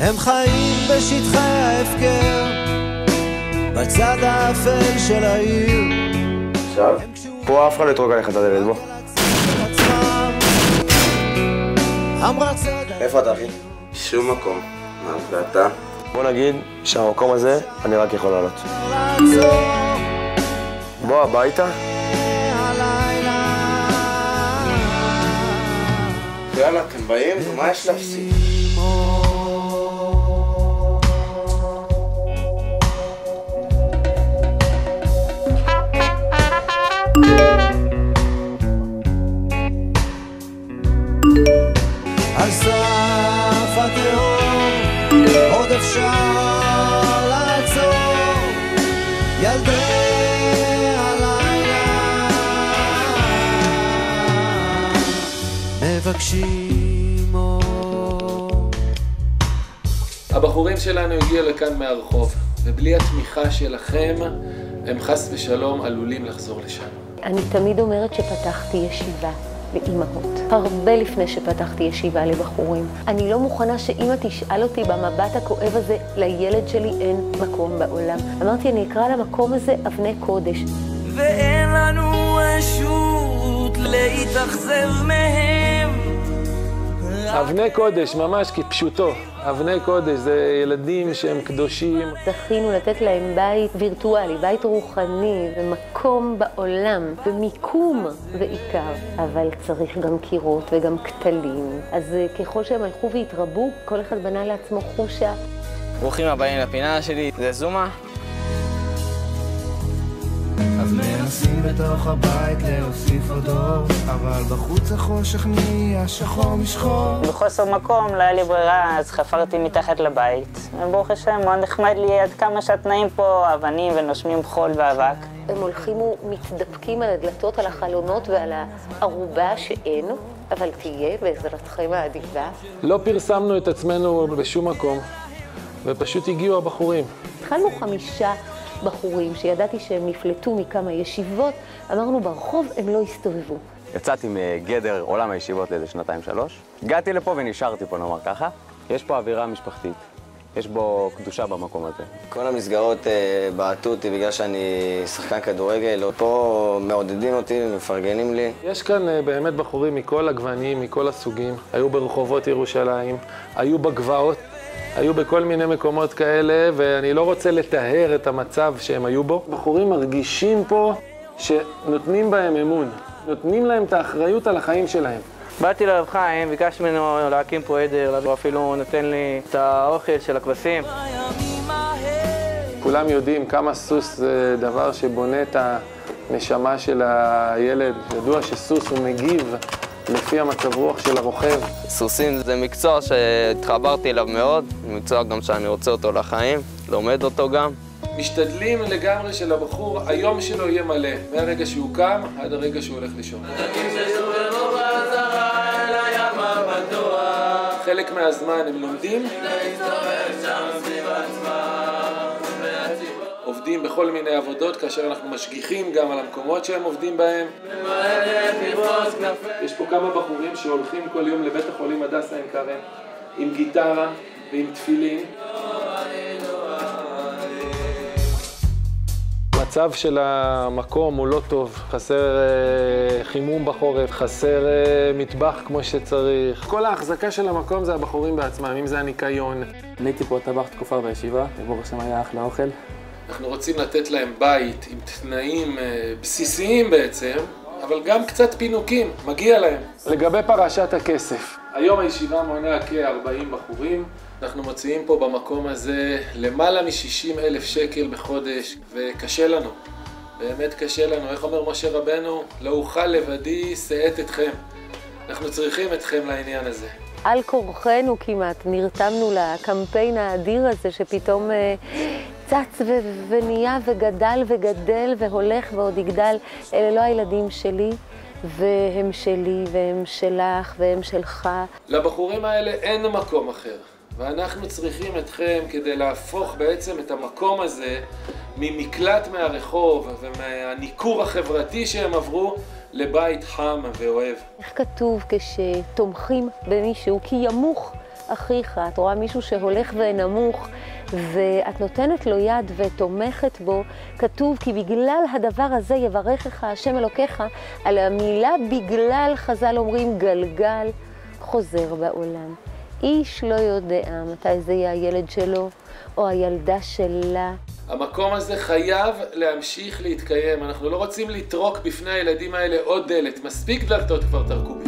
הם חיים בשטחי ההפקר, בצד האפל של העיר. עכשיו? פה אף אחד לא יתרוק עליך את הדלת, בוא. איפה אתה, אחי? שום מקום. מה, ואתה? בוא נגיד שהמקום הזה אני רק יכול לעלות. בוא הביתה. יאללה, אתם באים? מה יש להפסיק? על סף התהום עוד אפשר לעצור ילדי הלילה מבקשים אור. הבחורים שלנו הגיעו לכאן מהרחוב, ובלי התמיכה שלכם הם חס ושלום עלולים לחזור לשם. אני תמיד אומרת שפתחתי ישיבה לאימהות, הרבה לפני שפתחתי ישיבה לבחורים. אני לא מוכנה שאמא תשאל אותי במבט הכואב הזה, לילד שלי אין מקום בעולם. אמרתי, אני אקרא למקום הזה אבני קודש. ואין לנו רשות להתאכזב מהם. אבני קודש, ממש כפשוטו. אבני קודש זה ילדים שהם קדושים. זכינו לתת להם בית וירטואלי, בית רוחני, ומקום בעולם, במיקום בעיקר. אבל צריך גם קירות וגם כתלים. אז ככל שהם הלכו והתרבו, כל אחד בנה לעצמו חושה. ברוכים הבאים לפינה שלי, זה זומה. אז מנסים בתוך הבית להוסיף עוד אור, אבל בחוץ החושך נהיה שחור משחור. בחוסר מקום, לא היה לי ברירה, אז חפרתי מתחת לבית. וברוך השם, מאוד נחמד לי עד כמה שהתנאים פה, אבנים ונושמים חול ואבק. הם הולכים ומתדפקים על הדלתות, על החלונות ועל הערובה שאין, אבל תהיה בעזרתכם האדיבה. לא פרסמנו את עצמנו בשום מקום, ופשוט הגיעו הבחורים. התחלנו 5 בחורים שידעתי שהם נפלטו מכמה ישיבות, אמרנו ברחוב הם לא הסתובבו. יצאתי מגדר עולם הישיבות לאיזה 2-3. הגעתי לפה ונשארתי פה, נאמר ככה. יש פה אווירה משפחתית, יש בו קדושה במקום הזה. כל המסגרות בעטו אותי בגלל שאני שחקן כדורגל. פה מעודדים אותי, מפרגנים לי. יש כאן באמת בחורים מכל הגוונים, מכל הסוגים. היו ברחובות ירושלים, היו בגבעות. היו בכל מיני מקומות כאלה, ואני לא רוצה לתאר את המצב שהם היו בו. בחורים מרגישים פה שנותנים בהם אמון, נותנים להם את האחריות על החיים שלהם. באתי לרב חיים, ביקשתי ממנו להקים פה עדר, הוא אפילו נותן לי את האוכל של הכבשים. כולם יודעים כמה סוס זה דבר שבונה את הנשמה של הילד. ידוע שסוס הוא מגיב לפי המצב רוח של הרוכב. סוסים זה מקצוע שהתחברתי אליו מאוד, מקצוע גם שאני רוצה אותו לחיים, לומד אותו גם. משתדלים לגמרי שלבחור היום שלו יהיה מלא, מהרגע שהוא קם עד הרגע שהוא הולך לישון. חלק מהזמן הם לומדים, עובדים בכל מיני עבודות, כאשר אנחנו משגיחים גם על המקומות שהם עובדים בהם. יש פה כמה בחורים שהולכים כל יום לבית החולים הדסה עין כרם עם גיטרה ועם תפילין. המצב של המקום הוא לא טוב, חסר חימום בחורף, חסר מטבח כמו שצריך. כל ההחזקה של המקום זה הבחורים בעצמם, אם זה הניקיון. אני הייתי פה טבח תקופה בישיבה, וברוך השם היה אחלה אוכל. אנחנו רוצים לתת להם בית עם תנאים בסיסיים בעצם, אבל גם קצת פינוקים, מגיע להם. לגבי פרשת הכסף, היום הישיבה מונה כ-40 בחורים. אנחנו מוציאים פה במקום הזה למעלה מ-60,000 שקל בחודש, וקשה לנו, באמת קשה לנו. איך אומר משה רבנו? לא אוכל לבדי שאת אתכם. אנחנו צריכים אתכם לעניין הזה. על כורחנו כמעט נרתמנו לקמפיין האדיר הזה שפתאום צץ ונהיה וגדל וגדל והולך ועוד יגדל. אלה לא הילדים שלי, והם שלי והם שלך והם שלך. לבחורים האלה אין מקום אחר, ואנחנו צריכים אתכם כדי להפוך בעצם את המקום הזה ממקלט מהרחוב ומהניכור החברתי שהם עברו לבית חם ואוהב. איך כתוב כשתומכים במישהו כי ימוך אחיך, את רואה מישהו שהולך ונמוך, ואת נותנת לו יד ותומכת בו, כתוב כי בגלל הדבר הזה יברכך השם אלוקיך, על המילה בגלל חז"ל אומרים גלגל חוזר בעולם. איש לא יודע מתי זה יהיה הילד שלו או הילדה שלה. המקום הזה חייב להמשיך להתקיים. אנחנו לא רוצים לטרוק בפני הילדים האלה עוד דלת. מספיק דלתות כבר טרקו בפני.